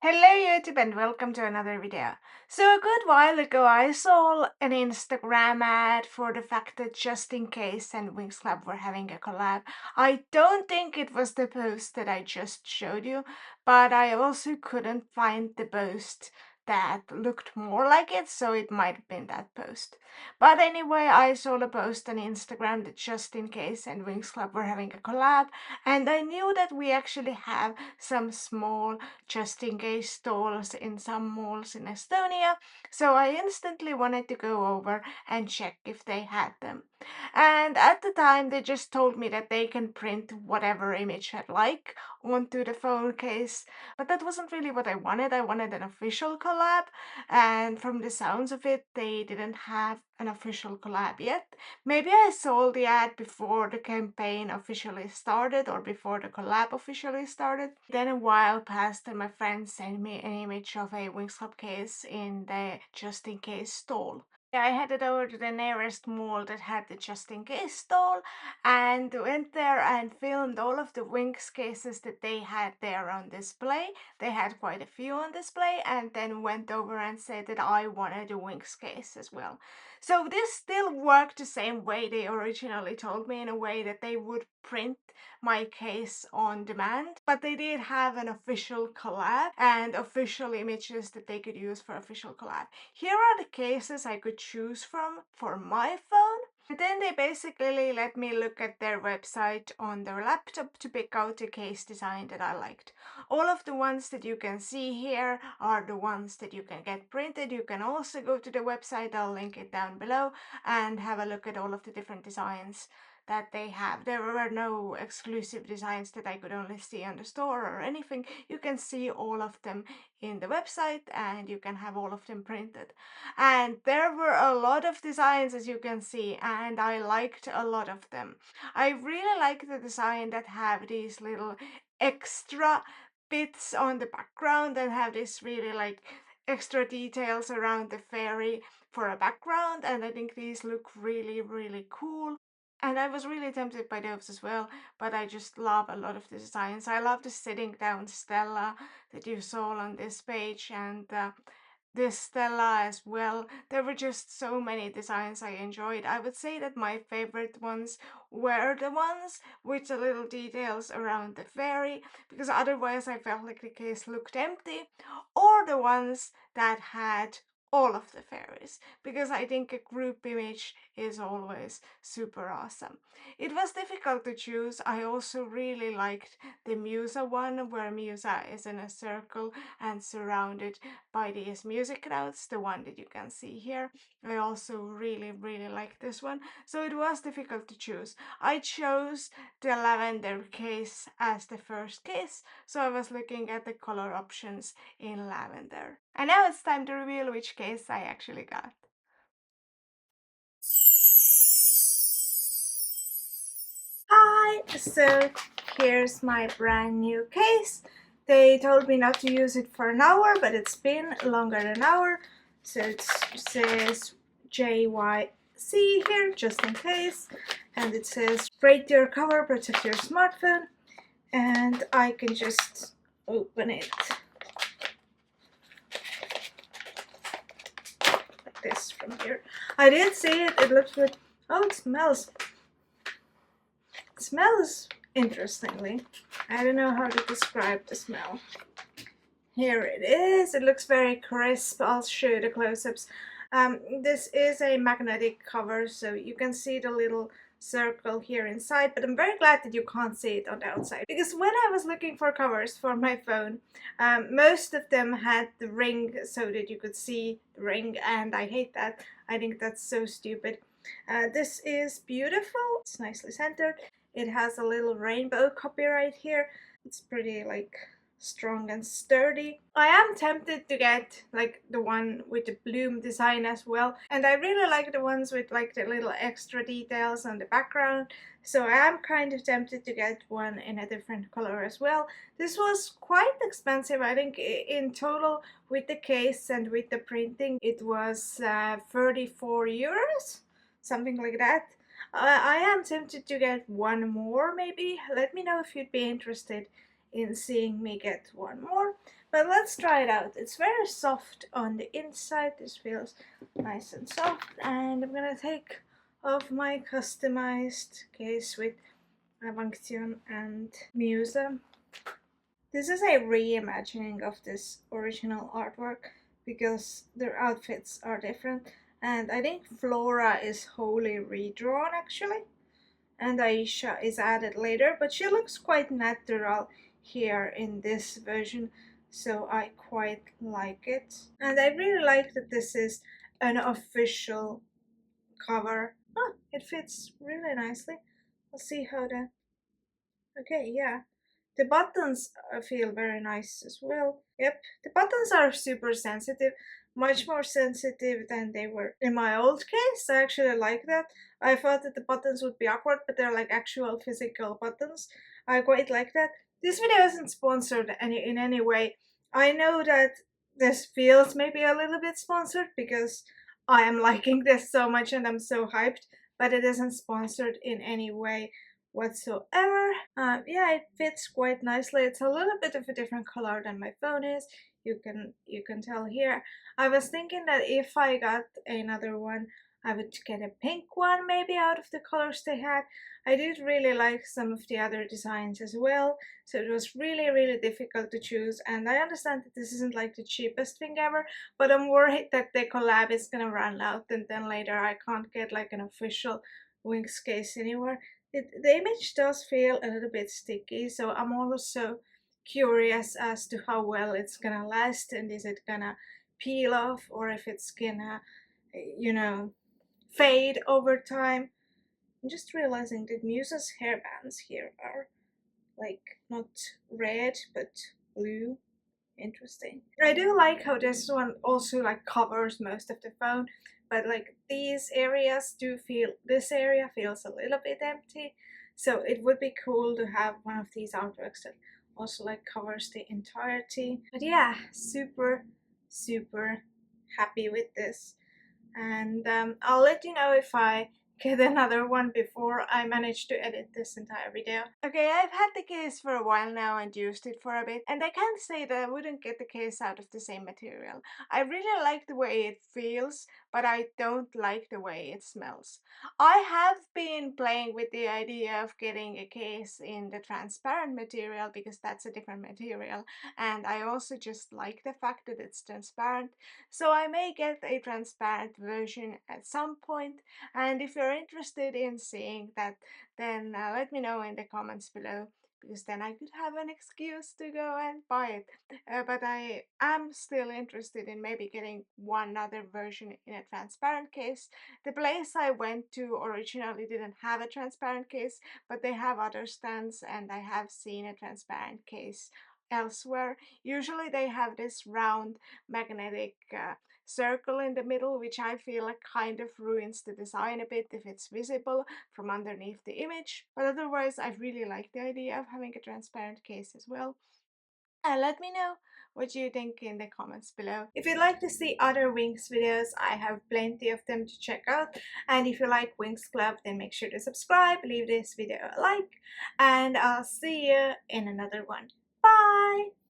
Hello YouTube and welcome to another video. So a good while ago I saw an Instagram ad for the fact that Just In Case and Winx Club were having a collab. I don't think it was the post that I just showed you, but I also couldn't find the post that looked more like it, so it might have been that post. But anyway, I saw the post on Instagram that Just In Case and Winx Club were having a collab, and I knew that we actually have some small Just In Case stalls in some malls in Estonia, so I instantly wanted to go over and check if they had them. And at the time, they just told me that they can print whatever image I'd like onto the phone case, but that wasn't really what I wanted. I wanted an official collab, and from the sounds of it, they didn't have an official collab yet. Maybe I saw the ad before the campaign officially started or before the collab officially started. Then a while passed and my friend sent me an image of a Winx Club case in the Just In Case stall. I headed over to the nearest mall that had the Just In Case stall and went there and filmed all of the Winx cases that they had there on display. They had quite a few on display, and then went over and said that I wanted a Winx case as well. So this still worked the same way they originally told me, in a way that they would print my case on demand, but they did have an official collab and official images that they could use for official collab. Here are the cases I could choose from for my phone. And then they basically let me look at their website on their laptop to pick out a case design that I liked. All of the ones that you can see here are the ones that you can get printed. You can also go to the website, I'll link it down below, and have a look at all of the different designs that they have. There were no exclusive designs that I could only see on the store or anything. You can see all of them in the website and you can have all of them printed. And there were a lot of designs, as you can see, and I liked a lot of them. I really like the design that have these little extra bits on the background and have this really like extra details around the fairy for a background, and I think these look really cool. And I was really tempted by those as well, but I just love a lot of the designs. I love the sitting down Stella that you saw on this page, and this Stella as well. There were just so many designs I enjoyed. I would say that my favorite ones were the ones with the little details around the fairy, because otherwise I felt like the case looked empty, or the ones that had all of the fairies, because I think a group image is always super awesome. It was difficult to choose. I also really liked the Musa one, where Musa is in a circle and surrounded by these music notes, the one that you can see here. I also really like this one, so it was difficult to choose. I chose the lavender case as the first case, so I was looking at the color options in lavender. And now it's time to reveal which case I actually got. Hi! So here's my brand new case. They told me not to use it for an hour, but it's been longer than an hour. So it says JYC here, just in case. And it says, rate your cover, protect your smartphone. And I can just open it like this from here. I did see it, it looks good. Oh, it smells. It smells interestingly. I don't know how to describe the smell. Here it is. It looks very crisp. I'll show you the close-ups. This is a magnetic cover, so you can see the little circle here inside, but I'm very glad that you can't see it on the outside, because when I was looking for covers for my phone, most of them had the ring so that you could see the ring, and I hate that. I think that's so stupid. This is beautiful. It's nicely centered. It has a little rainbow copyright here. It's pretty like strong and sturdy. I am tempted to get like the one with the bloom design as well, and I really like the ones with like the little extra details on the background, so I am kind of tempted to get one in a different color as well. This was quite expensive. I think in total with the case and with the printing it was 34 euros, something like that. I am tempted to get one more maybe. Let me know if you'd be interested in seeing me get one more. But let's try it out. It's very soft on the inside. This feels nice and soft. And I'm gonna take off my customized case with Avanction and Musa. This is a reimagining of this original artwork because their outfits are different. And I think Flora is wholly redrawn actually. And Aisha is added later, but she looks quite natural here in this version, so I quite like it. And I really like that this is an official cover. Oh, it fits really nicely. Let's see how the... Okay, yeah. The buttons feel very nice as well. Yep, the buttons are super sensitive, much more sensitive than they were in my old case. I actually like that. I thought that the buttons would be awkward, but they're like actual physical buttons. I quite like that. This video isn't sponsored in any way. I know that this feels maybe a little bit sponsored because I am liking this so much and I'm so hyped, but it isn't sponsored in any way whatsoever. Yeah, it fits quite nicely. It's a little bit of a different color than my phone is. You can tell here. I was thinking that if I got another one, I would get a pink one maybe out of the colors they had. I did really like some of the other designs as well, so it was really difficult to choose. And I understand that this isn't like the cheapest thing ever, but I'm worried that the collab is gonna run out and then later I can't get like an official Winx case anywhere. The image does feel a little bit sticky, so I'm also curious as to how well it's gonna last and is it gonna peel off or if it's gonna, you know, fade over time. I'm just realizing that Musa's hairbands here are like not red but blue. Interesting. I do like how this one also like covers most of the phone, but like these areas do feel, this area feels a little bit empty, so it would be cool to have one of these artworks that also like covers the entirety. But yeah, super happy with this, and I'll let you know if I get another one before I manage to edit this entire video. Okay, I've had the case for a while now and used it for a bit, and I can't say that I wouldn't get the case out of the same material. I really like the way it feels, but I don't like the way it smells. I have been playing with the idea of getting a case in the transparent material because that's a different material, and I also just like the fact that it's transparent, so I may get a transparent version at some point. And if you're interested in seeing that, then let me know in the comments below, because then I could have an excuse to go and buy it. But I am still interested in maybe getting one other version in a transparent case. The place I went to originally didn't have a transparent case, but they have other stands and I have seen a transparent case elsewhere. Usually they have this round magnetic circle in the middle, which I feel like kind of ruins the design a bit if it's visible from underneath the image. But otherwise, I really like the idea of having a transparent case as well. And let me know what you think in the comments below. If you'd like to see other Winx videos, I have plenty of them to check out. And if you like Winx Club, then make sure to subscribe, leave this video a like, and I'll see you in another one. Bye!